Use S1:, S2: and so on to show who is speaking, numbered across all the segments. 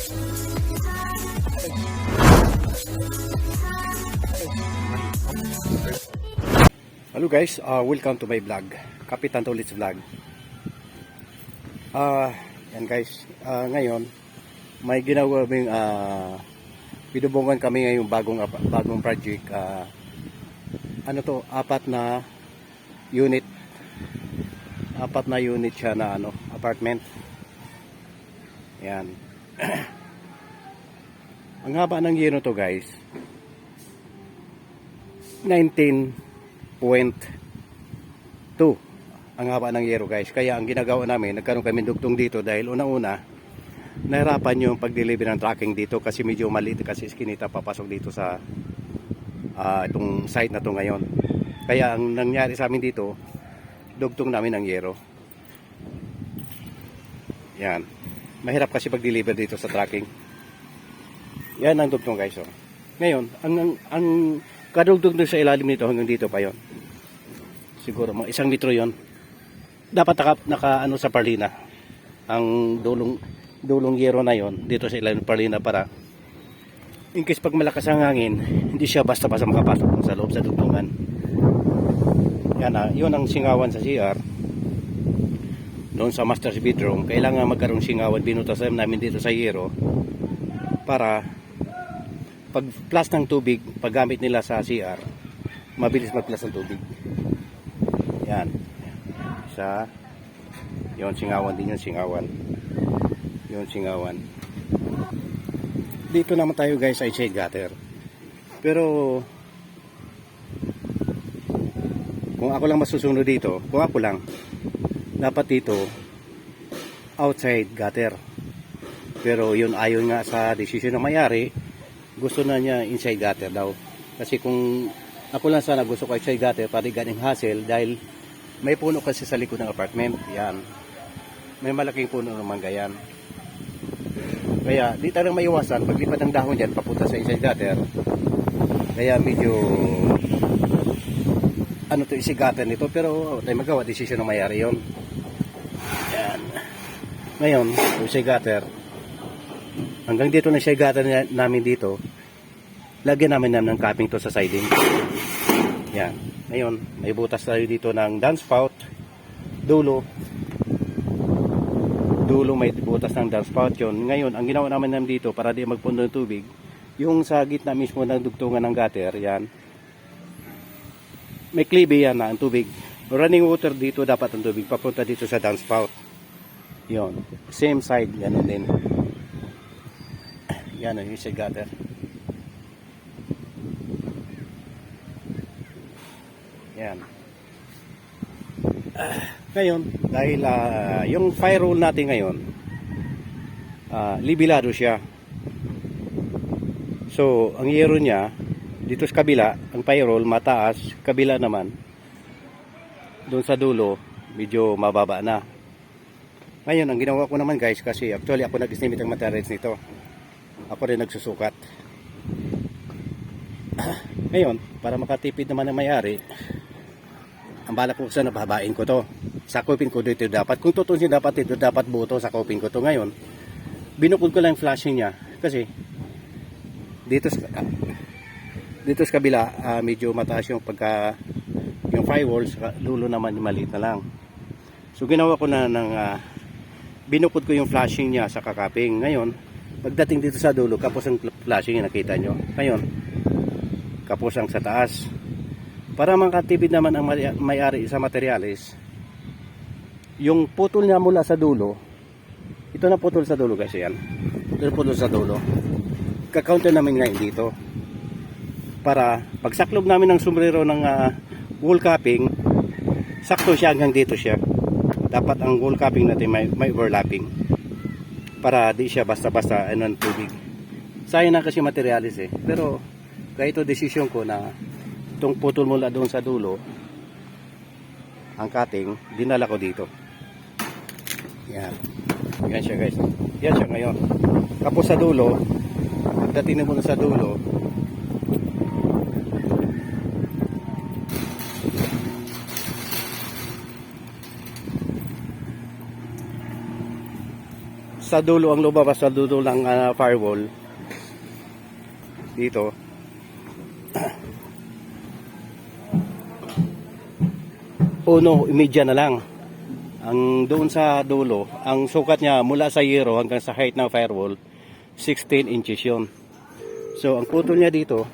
S1: Hello guys, welcome to my vlog, Kapitan Tulits Vlog. Yan guys, ngayon may ginawa kaming binubungan kami ngayong bagong project. Ano to, apat na unit siya na apartment. Yan. Ang haba ng yero to guys, 19.2 ang haba ng yero guys. Kaya ang ginagawa namin, nagkaroon kami dugtong dito dahil una-una nahirapan yung pag-deliver ng tracking dito kasi medyo maliit kasi iskinita papasok dito sa itong site na to ngayon. Kaya ang nangyari sa amin dito, dugtong namin ng yero. Yan. Mahirap kasi pag-deliver dito sa tracking. Yan ang dugtong guys. Oh. Ngayon, ang kadugtong sa ilalim nito hanggang dito pa yon. Siguro mga 1 metro yon. Dapat naka sa parlina. Ang dulong yero na yon dito sa ilalim ng parlina para in case pag malakas ang hangin, hindi siya basta-basta makapasok sa loob sa dugtungan. Yan yun ang singawan sa CR. Doon sa master's bedroom, kailangan magkaroon singawan. Binutas namin dito sa yero para pag plus ng tubig, paggamit nila sa CR, mabilis mag-plus ng tubig. Yan. Yon singawan din yung singawan. Yon singawan. Dito naman tayo guys sa inside gutter. Pero kung ako lang masusunod dito, kung ako lang, dapat dito outside gutter. Pero yun ayon nga sa desisyon ng may-ari, gusto na niya inside gutter daw. Kasi kung ako lang sana gusto ko inside gutter, pati ganing hassle dahil may puno kasi sa likod ng apartment. Yan. May malaking puno ng mangga yan. Kaya di tayo maiwasan paglipat ng dahon dyan papunta sa inside gutter. Kaya medyo inside gutter nito, pero tayo magawa, desisyon ng may-ari yun. Yan. Ngayon, inside gutter, hanggang dito na inside gutter namin dito, lagyan namin ng capping to sa siding. Yan. Ngayon, may butas tayo dito ng downspout. Dulo may butas ng downspout yun. Ngayon, ang ginawa namin dito para di magpuno ng tubig, yung sa gitna mismo ng dugtungan ng gutter, yan. May klibe yan na ang tubig. Running water dito, dapat ang tubig papunta dito sa downspout. Yun. Same side, ganun din. Yan yung sa gutter. Yan. Ngayon, dahil yung fire roll natin ngayon, libilado siya. So, ang yero niya, dito sa kabila, ang fire roll mataas, kabila naman, doon sa dulo, medyo mababa na. Ngayon, ang ginawa ko naman guys, kasi actually ako nag-estimate ng materials nito. Ako rin nagsusukat. Ngayon, para makatipid naman ang may-ari, ang balak ko sana babain ko to. Sakupin ko dito dapat. Kung tutusin dapat dito, dapat buto, sakupin ko to. Ngayon, binukod ko lang yung flashing niya. Kasi, dito sa kabila, medyo mataas yung yung firewalls, lulo naman maliit na lang. So, ginawa ko na binukod ko yung flashing niya sa kakaping. Ngayon, pagdating dito sa dulo, kapos ang flashing niya, nakita nyo. Ngayon, kapos ang sa taas. Para makatipid naman ang may-ari sa materialis, yung putol niya mula sa dulo, ito na putol sa dulo kasi yan. Ito na putol sa dulo. Kakaunti namin ngayon dito. Para pagsaklob namin ng sombrero ng wall capping, sakto siya hanggang dito siya. Dapat ang wall capping natin may overlapping. Para di siya basta-basta ng tubig. Sayang na kasi materialis eh. Pero kaya ito desisyon ko na itong putol mula doon sa dulo, ang cutting, dinala ko dito. Yan. Yan siya guys. Yan siya ngayon. Tapos sa dulo, pagdating mo na sa dulo, sa dulo ang lumabas sa dulo ng firewall dito. Uno, imedya na lang. Ang doon sa dulo, ang sukat niya mula sa zero hanggang sa height ng firewall, 16 inches yun. So, ang putol niya dito,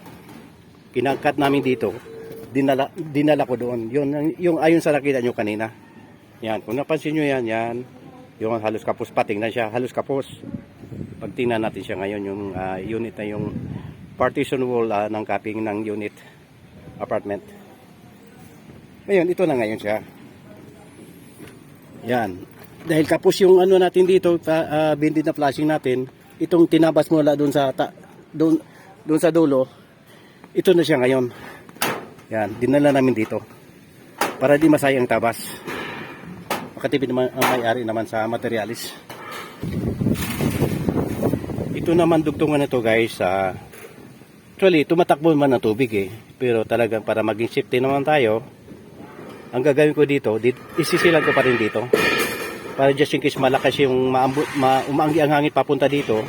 S1: kinakat namin dito, dinala ko doon. Yun, yung ayon sa nakita nyo kanina. Yan, kung napansin nyo yan, yung halos kapos, pating na siya, halos kapos. Pag tingnan natin siya ngayon, yung unit na yung partition wall ng capping ng unit apartment. Ngayon, ito na ngayon siya. Yan. Dahil kapos yung ano natin dito, bindid na flashing natin, itong tinabas mula doon sa doon sa dulo, ito na siya ngayon. Yan, dinala namin dito. Para di masayang tabas. Makatipid naman ang may-ari naman sa materialis. Ito naman dugtungan na to guys. Actually, tumatakbo naman ng tubig eh. Pero talagang para maging safety naman tayo, ang gagawin ko dito, isisilan ko pa rin dito. Para just in case malakas yung umaanggi ang hangin papunta dito,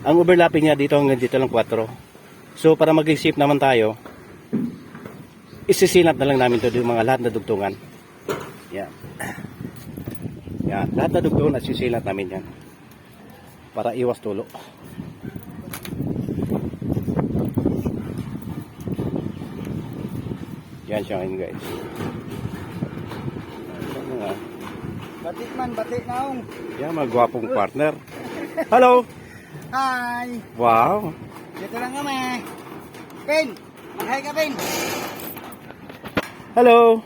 S1: ang overlapping niya dito hanggang dito lang 4. So para maging safe naman tayo, isisilat na lang namin ito yung mga lahat na dugtungan. Yan. Yan. Lahat na dugtungan at sisilat namin yan. Para iwas tulo. Yan siya ngayon guys.
S2: Batik man, batik naong.
S1: Yan, magwapong partner. Hello!
S2: Hi!
S1: Wow!
S2: Dito lang kami. Pin! Mag-hi ka, Pin!
S1: Hello!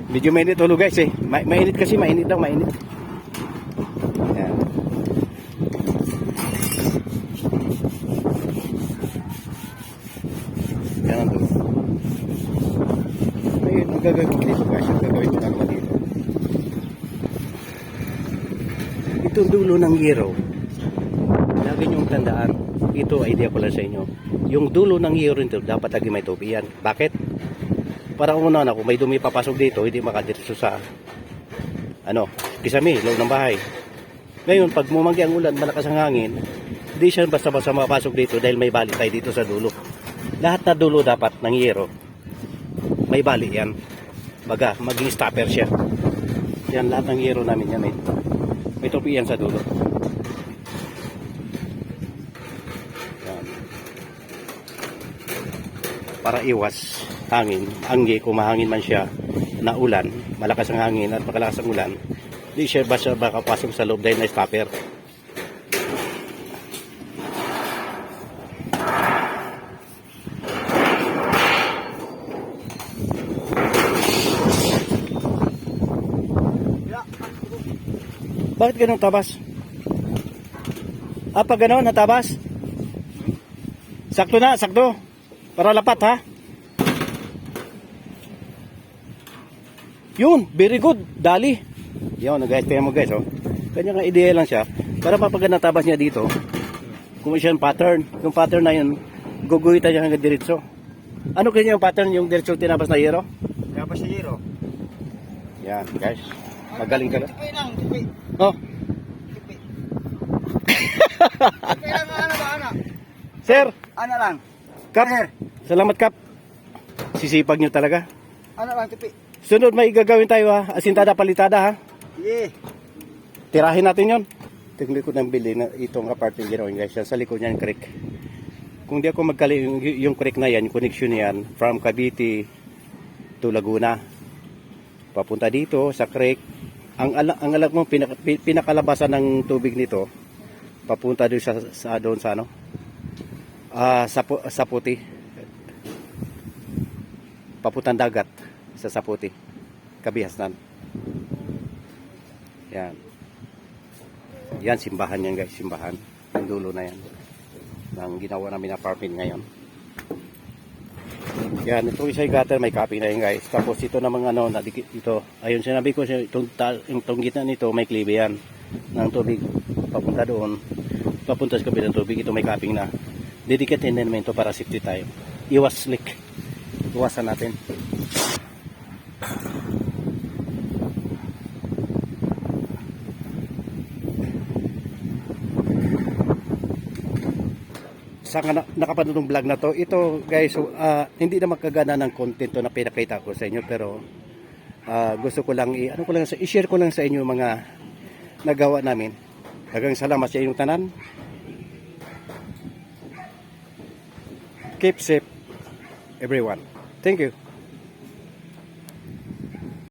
S1: Medyo mainit ulo guys eh. Mainit kasi, mainit daw, mainit. Yan. Yan ang dulo. Ayun, ang gagawin ko dito guys. Ang gagawin ko naman dito. Itong dulo ng hero, lagi niyong tandaan, ito idea ko lang sa inyo. Yung dulo ng hero nito, dapat lagi may tubi yan. Bakit? Para una na, kung may dumi papasok dito, hindi makadiretso sa kisame, loob ng bahay. Ngayon, pag mumanggi ang ulan, malakas ang hangin, hindi siya basta-basta mapasok dito dahil may bali tayo dito sa dulo. Lahat na dulo dapat ng hero, may bali yan. Baga, maging stopper siya. Yan, lahat ng hero namin yan eh. May tupi yan sa dulo. Yan. Para iwas hangin, anggi, kung mahangin man siya na ulan, malakas ang hangin at makalakas ang ulan, di siya basta makapasok sa loob dahil na stopper. Bakit ganun tabas? Pag ganun, natabas? Sakto na, sakto. Para lapat ha. Yun, very good. Dali. Yun, guys, tingnan mo guys, oh. Kanya nga ideya lang siya. Para mapag natabas niya dito, kung siya yung pattern. Yung pattern na yun, guguhitan niya hanggang diretso. Ano kanya yung pattern, yung diretso tinabas na hero?
S2: Tinabas na hero.
S1: Yan, guys. Magaling ka lang.
S2: Tipi lang, tipi.
S1: Oh.
S2: Tipi. Tipi lang, ano ba, ano?
S1: Sir,
S2: Ano lang?
S1: Kap.
S2: Sir.
S1: Salamat, Kap. Sisipag nyo talaga.
S2: Ano lang, tipi.
S1: Sunod may gagawin tayo ha. Asintada palitada ha.
S2: Yeah.
S1: Tirahin natin yon. Tingnan ko ng bili na itong apartment ginawa guys. Sa likod niyan creek. Kung di ako magkali yung creek na yan, yung connection yan from Cavite to Laguna. Papunta dito sa creek. Ang alam mo pinakalabasan ng tubig nito papunta doon sa doon sa ano? Sa Puti. Papuntang dagat sa Saputi. Kabihasnan. Yan. Yan simbahan yan guys, simbahan. Ang dulo na yan. Nang ginawa namin apartment ngayon. Yan, itong isang gutter may copy na yun guys. Tapos ito namang nadikit ito. Ayun, sinabi ko itong gitna nito may klibe yan ng tubig. Papunta doon. Papunta sa kabilang tubig. Ito may capping na. Didikitin din namin ito para safety tayo. Iwas leak. Iwasan natin. sa nakapanood ng vlog na to. Ito guys, hindi na magkagana ng content to na pinakita ko sa inyo, pero gusto ko lang i-share ko lang sa inyo mga nagawa namin. Daghang salamat sa inyong tanan. Keep safe everyone. Thank you.